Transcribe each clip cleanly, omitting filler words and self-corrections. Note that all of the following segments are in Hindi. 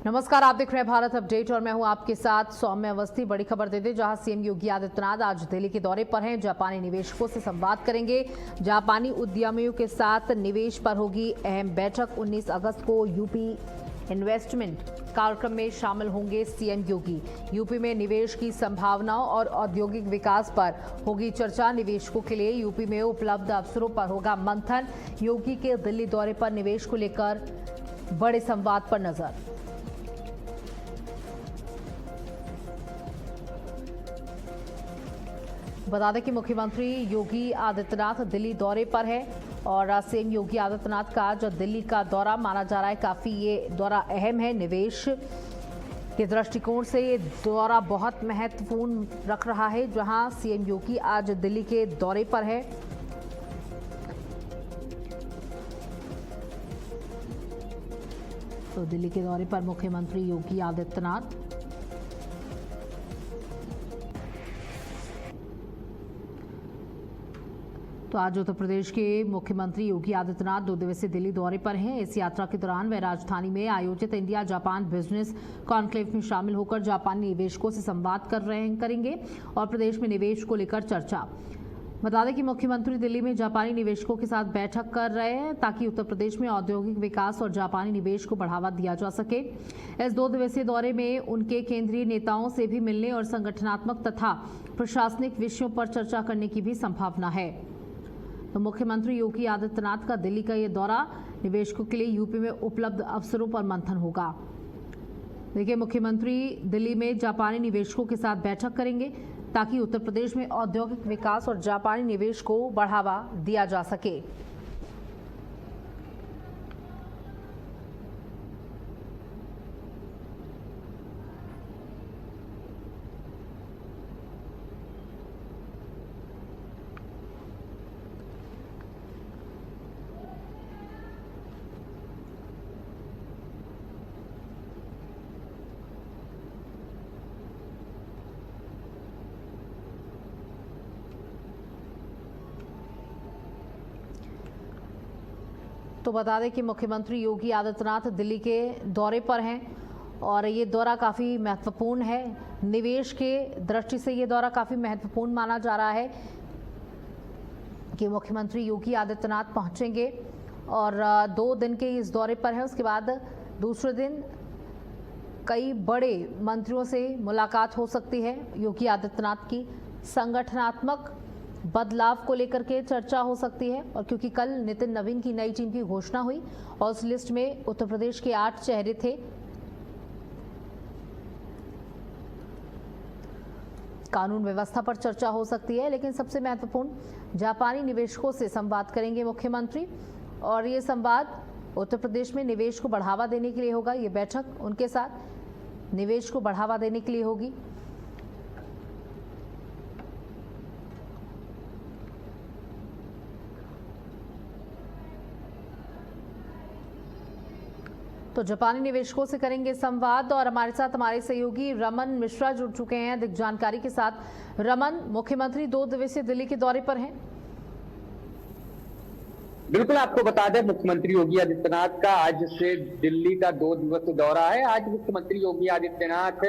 नमस्कार, आप देख रहे हैं भारत अपडेट और मैं हूं आपके साथ सौम्य अवस्थी। बड़ी खबर देते जहां सीएम योगी आदित्यनाथ आज दिल्ली के दौरे पर हैं। जापानी निवेशकों से संवाद करेंगे। जापानी उद्यमियों के साथ निवेश पर होगी अहम बैठक। 19 अगस्त को यूपी इन्वेस्टमेंट कार्यक्रम में शामिल होंगे सीएम योगी। यूपी में निवेश की संभावनाओं और औद्योगिक विकास पर होगी चर्चा। निवेशकों के लिए यूपी में उपलब्ध अवसरों पर होगा मंथन। योगी के दिल्ली दौरे पर निवेश को लेकर बड़े संवाद पर नजर। बता दें कि मुख्यमंत्री योगी आदित्यनाथ दिल्ली दौरे पर है और सीएम योगी आदित्यनाथ का जो दिल्ली का दौरा माना जा रहा है, काफ़ी ये दौरा अहम है। निवेश के दृष्टिकोण से ये दौरा बहुत महत्वपूर्ण रख रहा है, जहां सीएम योगी आज दिल्ली के दौरे पर है। तो दिल्ली के दौरे पर मुख्यमंत्री योगी आदित्यनाथ। तो आज उत्तर प्रदेश के मुख्यमंत्री योगी आदित्यनाथ 2 दिवसीय दिल्ली दौरे पर हैं। इस यात्रा के दौरान वे राजधानी में आयोजित इंडिया जापान बिजनेस कॉन्क्लेव में शामिल होकर जापानी निवेशकों से संवाद करेंगे और प्रदेश में निवेश को लेकर चर्चा। बता दें कि मुख्यमंत्री दिल्ली में जापानी निवेशकों के साथ बैठक कर रहे हैं ताकि उत्तर प्रदेश में औद्योगिक विकास और जापानी निवेश को बढ़ावा दिया जा सके। इस 2 दिवसीय दौरे में उनके केंद्रीय नेताओं से भी मिलने और संगठनात्मक तथा प्रशासनिक विषयों पर चर्चा करने की भी संभावना है। तो मुख्यमंत्री योगी आदित्यनाथ का दिल्ली का ये दौरा निवेशकों के लिए यूपी में उपलब्ध अवसरों पर मंथन होगा। देखिए, मुख्यमंत्री दिल्ली में जापानी निवेशकों के साथ बैठक करेंगे ताकि उत्तर प्रदेश में औद्योगिक विकास और जापानी निवेश को बढ़ावा दिया जा सके। तो बता दें कि मुख्यमंत्री योगी आदित्यनाथ दिल्ली के दौरे पर हैं और ये दौरा काफ़ी महत्वपूर्ण है। निवेश के दृष्टि से ये दौरा काफ़ी महत्वपूर्ण माना जा रहा है कि मुख्यमंत्री योगी आदित्यनाथ पहुंचेंगे और 2 दिन के इस दौरे पर है। उसके बाद दूसरे दिन कई बड़े मंत्रियों से मुलाकात हो सकती है। योगी आदित्यनाथ की संगठनात्मक बदलाव को लेकर के चर्चा हो सकती है और क्योंकि कल नितिन नवीन की नई टीम की घोषणा हुई और उस लिस्ट में उत्तर प्रदेश के 8 चेहरे थे। कानून व्यवस्था पर चर्चा हो सकती है, लेकिन सबसे महत्वपूर्ण जापानी निवेशकों से संवाद करेंगे मुख्यमंत्री और ये संवाद उत्तर प्रदेश में निवेश को बढ़ावा देने के लिए होगा। ये बैठक उनके साथ निवेश को बढ़ावा देने के लिए होगी। तो जापानी निवेशकों से करेंगे संवाद और हमारे साथ हमारे सहयोगी रमन मिश्रा जुड़ चुके हैं अधिक जानकारी के साथ। रमन, मुख्यमंत्री 2 दिवसीय दिल्ली के दौरे पर हैं। बिल्कुल, आपको बता दें मुख्यमंत्री योगी आदित्यनाथ का आज से दिल्ली का 2 दिवसीय दौरा है। आज मुख्यमंत्री योगी आदित्यनाथ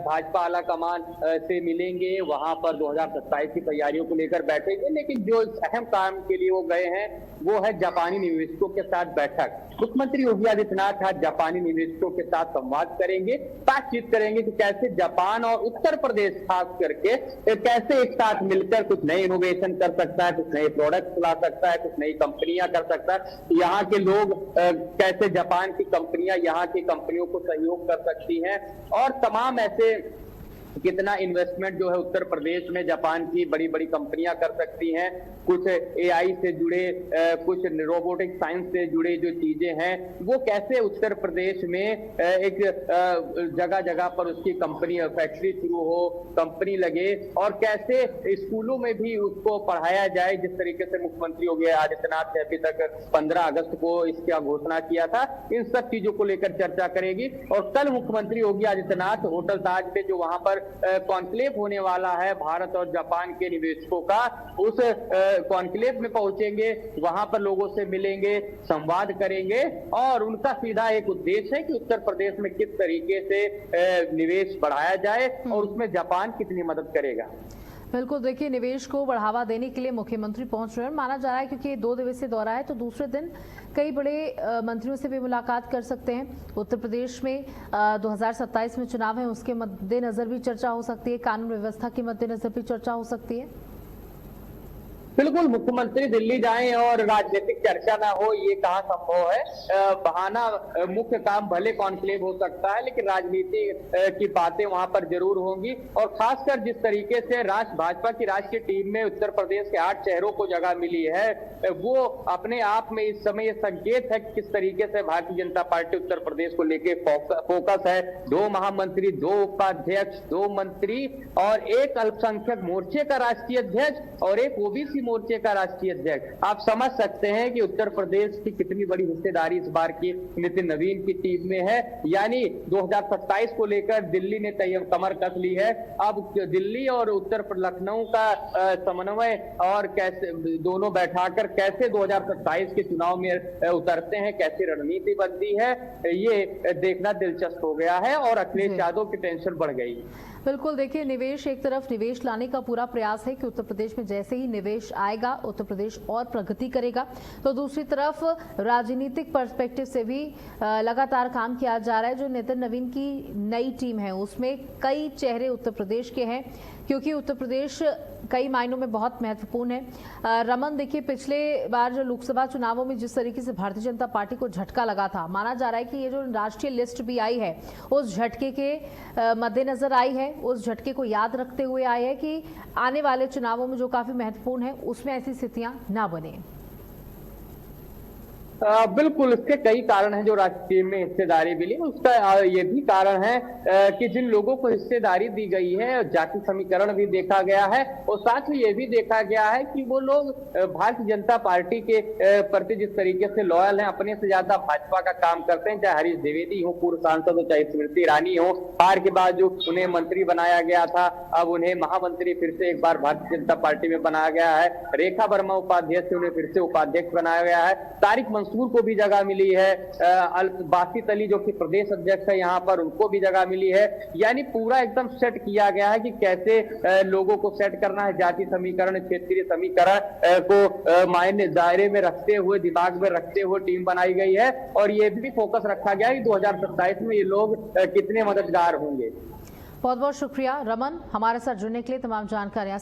भाजपा आला कमान से मिलेंगे, वहां पर 2027 की तैयारियों को लेकर बैठेंगे, लेकिन जो अहम काम के लिए वो गए हैं वो है जापानी निवेशकों के साथ बैठक। मुख्यमंत्री योगी आदित्यनाथ आज जापानी निवेशकों के साथ संवाद करेंगे, बातचीत करेंगे कि कैसे जापान और उत्तर प्रदेश खास करके कैसे एक साथ मिलकर कुछ नए इनोवेशन कर सकता है, कुछ नए प्रोडक्ट ला सकता है, कुछ नई कंपनियां कर सकता है। यहाँ के लोग कैसे जापान की कंपनियां यहाँ की कंपनियों को सहयोग कर सकती हैं और तमाम ऐसे कितना इन्वेस्टमेंट जो है उत्तर प्रदेश में जापान की बड़ी बड़ी कंपनियां कर सकती हैं। कुछ एआई से जुड़े, कुछ रोबोटिक साइंस से जुड़े जो चीजें हैं वो कैसे उत्तर प्रदेश में एक जगह जगह पर उसकी कंपनी फैक्ट्री शुरू हो, कंपनी लगे और कैसे स्कूलों में भी उसको पढ़ाया जाए। जिस तरीके से मुख्यमंत्री योगी आदित्यनाथ ने अभी तक 15 अगस्त को इसका घोषणा किया था, इन सब चीजों को लेकर चर्चा करेगी। और कल मुख्यमंत्री योगी आदित्यनाथ होटल ताज में जो वहां पर कॉन्क्लेव होने वाला है भारत और जापान के निवेशकों का, उस कॉन्क्लेव में पहुंचेंगे, वहां पर लोगों से मिलेंगे, संवाद करेंगे और उनका सीधा एक उद्देश्य है कि उत्तर प्रदेश में किस तरीके से निवेश बढ़ाया जाए और उसमें जापान कितनी मदद करेगा। बिल्कुल, देखिए निवेश को बढ़ावा देने के लिए मुख्यमंत्री पहुंच रहे हैं। माना जा रहा है क्योंकि 2 दिवसीय दौरा है तो दूसरे दिन कई बड़े मंत्रियों से भी मुलाकात कर सकते हैं। उत्तर प्रदेश में 2027 में चुनाव है, उसके मद्देनजर भी चर्चा हो सकती है, कानून व्यवस्था के मद्देनजर भी चर्चा हो सकती है। बिल्कुल, मुख्यमंत्री दिल्ली जाएं और राजनीतिक चर्चा ना हो, ये कहाँ संभव है। बहाना, मुख्य काम भले कॉन्क्लेव हो सकता है लेकिन राजनीति की बातें वहां पर जरूर होंगी। और खासकर जिस तरीके से भाजपा की राष्ट्रीय टीम में उत्तर प्रदेश के 8 शहरों को जगह मिली है, वो अपने आप में इस समय ये संकेत है कि किस तरीके से भारतीय जनता पार्टी उत्तर प्रदेश को लेके फोकस है। 2 महामंत्री, 2 उपाध्यक्ष, 2 मंत्री और एक अल्पसंख्यक मोर्चे का राष्ट्रीय अध्यक्ष और एक ओबीसी मोर्चे का राष्ट्रीय अध्यक्ष। आप समझ सकते हैं कि उत्तर प्रदेश की कितनी बड़ी हिस्सेदारी इस बार की नितिन नवीन की टीम में है। यानी 2027 को लेकर दिल्ली ने कमर कस ली है। अब दिल्ली और उत्तर लखनऊ का समन्वय और कैसे दोनों बैठाकर कैसे 2027 के चुनाव में उतरते हैं, कैसी रणनीति बनती है, ये देखना दिलचस्प हो गया है और अखिलेश यादव की टेंशन बढ़ गई। बिल्कुल, देखिए निवेश, एक तरफ निवेश लाने का पूरा प्रयास है कि उत्तर प्रदेश में जैसे ही निवेश आएगा उत्तर प्रदेश और प्रगति करेगा, तो दूसरी तरफ राजनीतिक पर्सपेक्टिव से भी लगातार काम किया जा रहा है। जो नितिन नवीन की नई टीम है उसमें कई चेहरे उत्तर प्रदेश के हैं क्योंकि उत्तर प्रदेश कई मायनों में बहुत महत्वपूर्ण है। रमन, देखिए पिछले बार जो लोकसभा चुनावों में जिस तरीके से भारतीय जनता पार्टी को झटका लगा था, माना जा रहा है कि ये जो राष्ट्रीय लिस्ट भी आई है उस झटके के मद्देनजर आई है, उस झटके को याद रखते हुए आई है कि आने वाले चुनावों में जो काफी महत्वपूर्ण है उसमें ऐसी स्थितियां ना बने। बिल्कुल, इसके कई कारण हैं जो राष्ट्रीय में हिस्सेदारी मिली। उसका ये भी कारण है कि जिन लोगों को हिस्सेदारी दी गई है, जाति समीकरण भी देखा गया है और साथ ही ये भी देखा गया है कि वो लोग भारतीय जनता पार्टी के प्रति जिस तरीके से लॉयल हैं, अपने से ज्यादा भाजपा का काम करते हैं। चाहे हरीश द्विवेदी हो, पूर्व सांसद हो, चाहे स्मृति ईरानी हो, हार के बाद जो उन्हें मंत्री बनाया गया था, अब उन्हें महामंत्री फिर से एक बार भारतीय जनता पार्टी में बनाया गया है। रेखा वर्मा उपाध्यक्ष, उन्हें फिर से उपाध्यक्ष बनाया गया है। तारिक मंसूर को भी जगह मिली है। बासित अली जो कि प्रदेश अध्यक्ष है यहाँ पर, उनको भी जगह मिली है। यानी पूरा एकदम सेट किया गया है कि कैसे लोगों को सेट करना है। जाति समीकरण, क्षेत्रीय समीकरण को मायने दायरे में रखते हुए, दिमाग में रखते हुए टीम बनाई गई है और ये भी फोकस रखा गया है कि 2027 में ये लोग कितने मददगार होंगे। बहुत बहुत शुक्रिया रमन, हमारे साथ जुड़ने के लिए, तमाम जानकारियां